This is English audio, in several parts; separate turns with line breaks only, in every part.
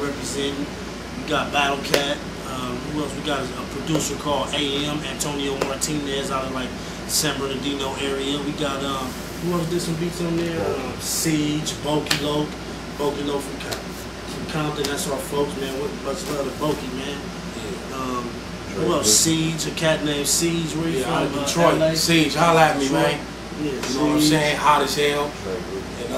representing. We got Battle Cat. Who else? We got a producer called AM, Antonio Martinez, out of like San Bernardino area. We got who else did some beats on there? Siege, Boki Lo from Compton. That's our folks, man. Much love to Boki, man. Who else? Siege, a cat named Siege. Where you from?
Detroit.
LA?
Siege, holla at me, man.
Yeah,
you know what I'm saying? Hot as hell. And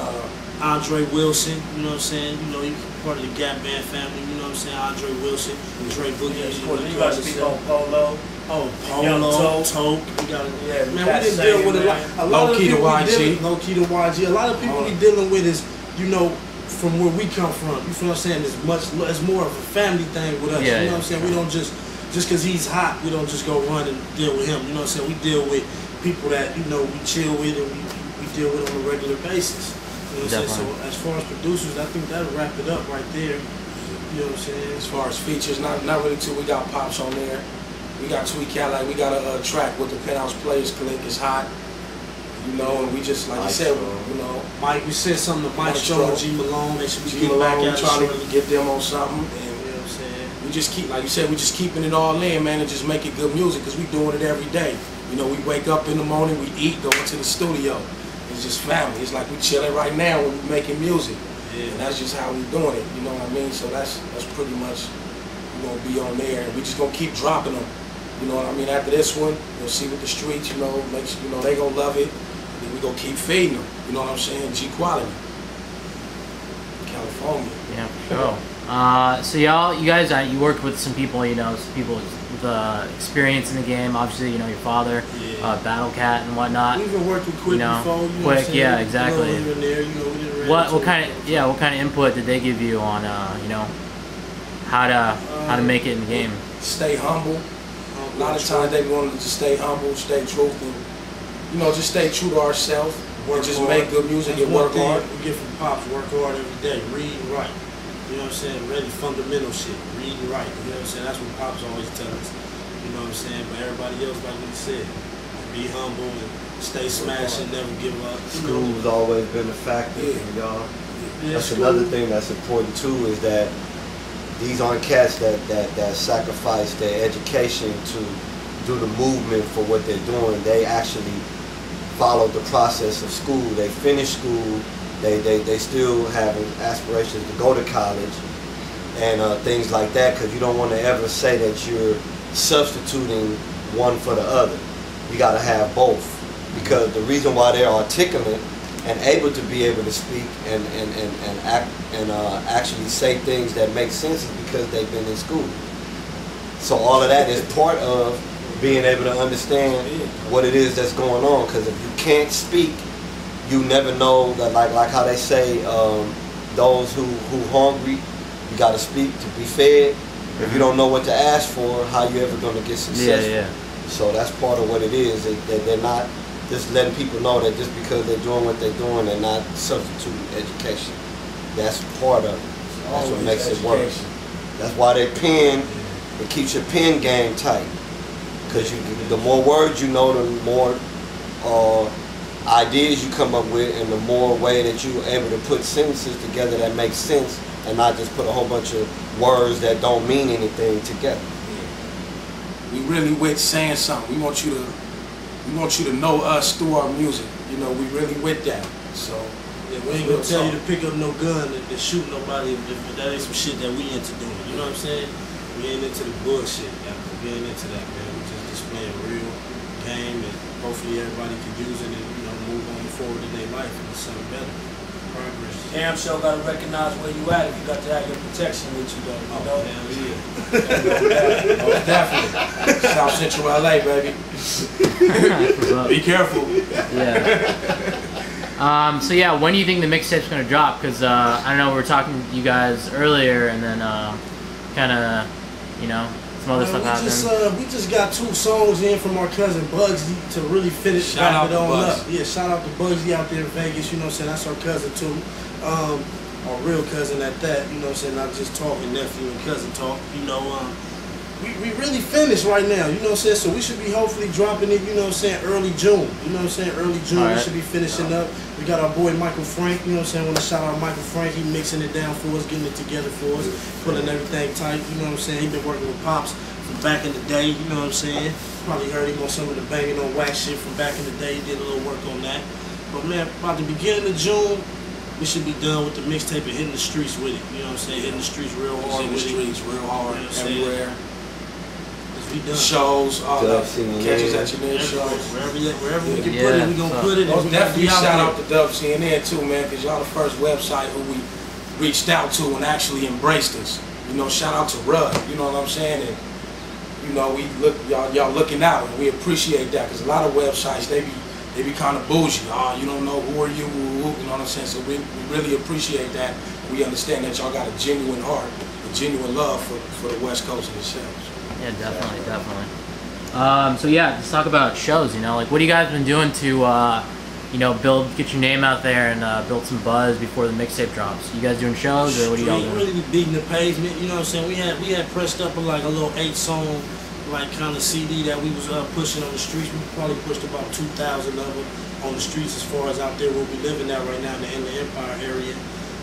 Andre Wilson, you know what I'm saying? You know, he's part of the Gap Band family, you know what I'm saying? Andre Wilson, Dre Boogie.
You got to speak on Polo.
Oh, Polo, Toke. Man, we didn't deal with a lot of
Low-key to YG.
Low-key to YG. A lot of people we dealing with is, you know, from where we come from. You feel what I'm saying? It's more of a family thing with us. You know what I'm saying? We don't just because he's hot, we don't just go run and deal with him. You know what I'm saying? We deal with people that, you know, we chill with and we deal with on a regular basis. You know what I'm saying? So as far as producers, I think that'll wrap it up right there. You know what I'm saying?
As far as features, not really too. We got Pops on there. We got Tweet Cadillac. We got a track with the Penthouse Players Clique. It's hot. You know, and we just, like you said, you know.
Mike, we said something to Mike Stroh and G Malone. They should be getting back at us.
Trying to get them on something. And
you know what I'm saying?
We just keep, like you said, we just keeping it all in, man, and just making good music because we doing it every day. You know, we wake up in the morning, we eat, go into the studio. It's just family. It's like we chilling right now when we making music. Yeah. And that's just how we doing it. You know what I mean? So that's pretty much we're gonna be on there, and we just gonna keep dropping them. You know what I mean? After this one, you'll see with the streets. You know, they gonna love it. And then we gonna keep feeding them. You know what I'm saying? G quality. California.
Yeah, for sure. So you guys, you worked with some people, you know, some people with experience in the game. Obviously, you know, your father, Battle Cat and whatnot.
We even worked with Quick before. You know
Quick, yeah, exactly.
There, you know, we
what kind of input did they give you on you know, how to make it in the game?
Stay humble. A lot of times they wanted to just stay humble, stay truthful. You know, just stay true to ourselves and just make good music and work hard.
We get from Pops, work hard every day, read and write. You know what I'm saying? Really fundamental shit, read and write. You know what I'm saying? That's what Pops always tell us. You know what I'm saying? But everybody else, like what he said, be humble and stay smashing, never give up.
School's always been a factor, y'all. That's another thing that's important too, is that these aren't cats that sacrifice their education to do the movement for what they're doing. They actually follow the process of school. They finish school. They still have aspirations to go to college and things like that, because you don't want to ever say that you're substituting one for the other. You got to have both, because the reason why they're articulate and able to be able to speak and act and actually say things that make sense is because they've been in school. So all of that is part of being able to understand what it is that's going on, because if you can't speak, you never know that, like how they say, those who hungry, you got to speak to be fed. If you don't know what to ask for, how you ever going to get successful? So that's part of what it is. They're not just letting people know that just because they're doing what they're doing, they're not substituting education. That's part of it. That's what makes it work. That's why they pen. It keeps your pen game tight. Because the more words you know, the more ideas you come up with, and the more way that you're able to put sentences together that make sense, and not just put a whole bunch of words that don't mean anything together.
We really with saying something. We want you to know us through our music. You know, we really with that. So
yeah, we ain't gonna tell you to pick up no gun and to shoot nobody if that ain't some shit that we into doing. You know what I'm saying? We ain't into the bullshit. We ain't into that, man. We just displaying real game, and hopefully everybody can use it and, you know, move on forward in their life and do something better. Progress.
Damn sure gotta recognize where you at if you got to have your protection with you though. You know?
Yeah. Oh, definitely. South Central LA, baby. Be careful.
Yeah. So yeah, when do you think the mixtape's gonna drop? Because I don't know, we were talking to you guys earlier, and then kind of, you know, some other stuff happened.
We just got 2 songs in from our cousin Bugsy to really finish wrap it on up. Yeah, shout out to Bugsy out there in Vegas. You know what I'm saying? That's our cousin too. Our real cousin at that. You know what I'm saying? Not just talking nephew and cousin talk. You know, we really finished right now, you know what I'm saying? So we should be hopefully dropping it, you know what I'm saying, early June. You know what I'm saying? Early June, we should be finishing up. We got our boy Michael Frank, you know what I'm saying? I want to shout out Michael Frank. He mixing it down for us, getting it together for us, pulling everything tight, you know what I'm saying? He been working with Pops from back in the day, you know what I'm saying? Probably heard him on some of the banging on wax shit from back in the day. He did a little work on that. But man, about the beginning of June, we should be done with the mixtape and hitting the streets with it. You know what I'm saying? Hitting the streets real hard.
Hitting the streets real hard, you know everywhere.
We done.
Shows, all that. Catches at your next shows.
Wherever we can put it, we gonna put it.
Most definitely shout out to DubCNN too, man, because y'all the first website who we reached out to and actually embraced us. You know, shout out to Rud, you know what I'm saying? And you know, we look y'all looking out, and we appreciate that, because a lot of websites they be kind of bougie. Oh, you don't know who are you, you know what I'm saying? So we really appreciate that. We understand that y'all got a genuine heart, a genuine love for the West Coast and yourselves.
Yeah, definitely. So yeah, let's talk about shows. You know, like what have you guys been doing to, you know, get your name out there and build some buzz before the mixtape drops? You guys doing shows, or what are y'all doing?
Really beating the pavement. You know what I'm saying? We had pressed up like a little 8-song like kind of CD that we was pushing on the streets. We probably pushed about 2,000 of them on the streets as far as out there where we living at right now in the Empire area.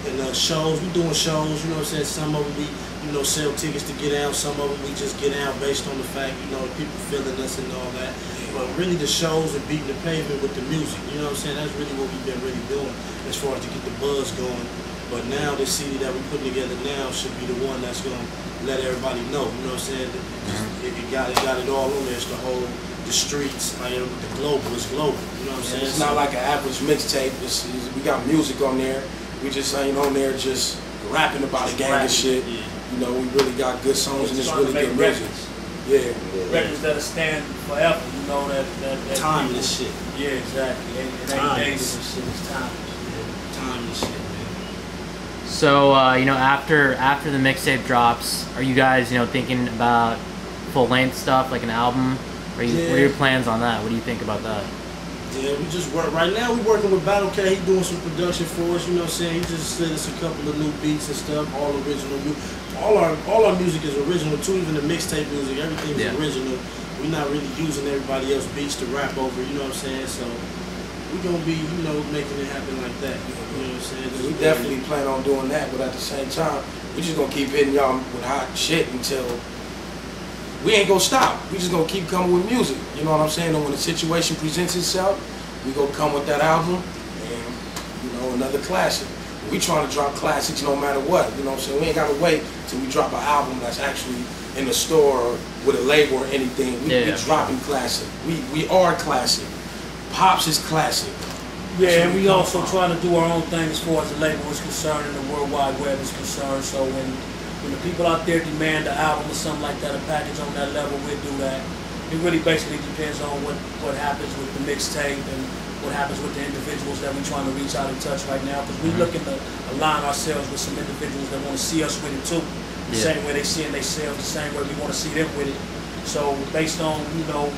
And shows, we doing shows, you know what I'm saying? Some of them we, you know, sell tickets to get out. Some of them we just get out based on the fact, you know, people feeling us and all that. But really the shows and beating the pavement with the music, you know what I'm saying? That's really what we've been really doing as far as to get the buzz going. But now the CD that we're putting together now should be the one that's going to let everybody know, you know what I'm saying? It got it all on there. It's the whole, the streets, like the global, it's global, you know what I'm saying?
It's not like an average mixtape. We got music on there. We just ain't on there just rapping about a gang of shit. Yeah. You know, we really got good songs and it's really good music. Yeah.
Records that'll stand forever, you know, that
timeless shit.
Yeah, exactly. It ain't dated and shit, it's timeless.
Yeah. Timeless shit, man.
So, you know, after the mixtape drops, are you guys, you know, thinking about full-length stuff, like an album? What are your plans on that? What do you think about that?
Yeah, we just work. Right now we working with Battle Cat. He doing some production for us, you know what I'm saying? He just sent us a couple of new beats and stuff, all original. All our music is original too, even the mixtape music, everything is original. We're not really using everybody else's beats to rap over, you know what I'm saying? So we're gonna be, you know, making it happen like that. You know what I'm saying?
We definitely plan on doing that, but at the same time, we just gonna keep hitting y'all with hot shit until we ain't gonna stop. We just gonna keep coming with music. You know what I'm saying? And when the situation presents itself, we gonna come with that album and, you know, another classic. We trying to drop classics no matter what. You know what I'm saying? We ain't gotta wait till we drop an album that's actually in the store or with a label or anything. We dropping classic. We are classic. Pops is classic.
Yeah, and we also trying to do our own thing as far as the label is concerned and the World Wide Web is concerned. So when the people out there demand an album or something like that, a package on that level, we'll do that. It really basically depends on what happens with the mixtape and what happens with the individuals that we're trying to reach out and touch right now. Because we're looking to align ourselves with some individuals that want to see us with it too. The same way they see themselves, the same way we want to see them with it. So based on, you know,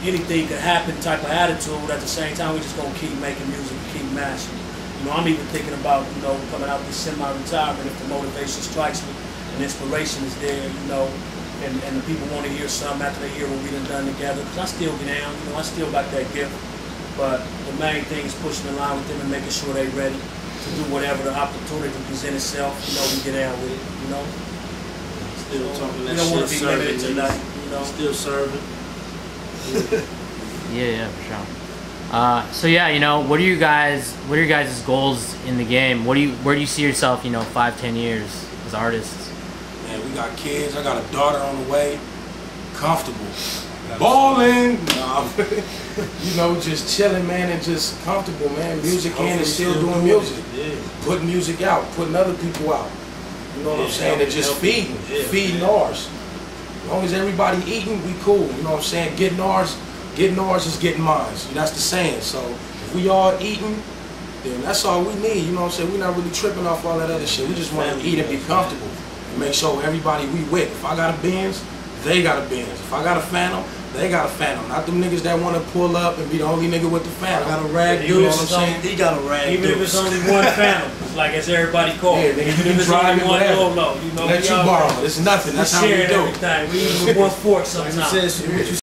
anything could happen type of attitude, at the same time we're just going to keep making music and keep mastering. You know, I'm even thinking about, you know, coming out this semi-retirement if the motivation strikes me and inspiration is there, you know, and the people want to hear something after they hear what we done together. Because I still get down, you know, I still got that gift. But the main thing is pushing the line with them and making sure they're ready to do whatever the opportunity present itself, you know, we get down with it, you know.
Still talking that shit,
we don't want to be limited to nothing, you know.
Still serving.
Yeah, for sure. So yeah, you know, what are your guys' goals in the game? Where do you see yourself, you know, 5-10 years as artists?
Man, we got kids. I got a daughter on the way. Comfortable. Balling. You know, just chilling, man, and just comfortable, man. Music in and still doing music. Putting music out, putting other people out. You know what I'm saying? And just feeding ours. As long as everybody eating, we cool. You know what I'm saying? Getting ours is getting mine. That's the saying. So if we all eating, then that's all we need. You know what I'm saying? We're not really tripping off all that other shit. We just want to eat and be comfortable and make sure everybody we with. If I got a Benz, they got a Benz. If I got a Phantom, They got a Phantom. Not them niggas that want to pull up and be the only nigga with the
I
Phantom.
got a rag
You know
deuce.
what I'm saying?
He got a rag
Even if it's
deuce.
only one Phantom, like as everybody calls
Yeah,
it.
nigga,
Even
you
if it's
drive
only
it,
one
whatever.
Lolo, you know,
Let
we
you
all
borrow it. It's nothing. That's how we
sharing
do.
everything. We even with one fork
Like
sometimes.
you said, what you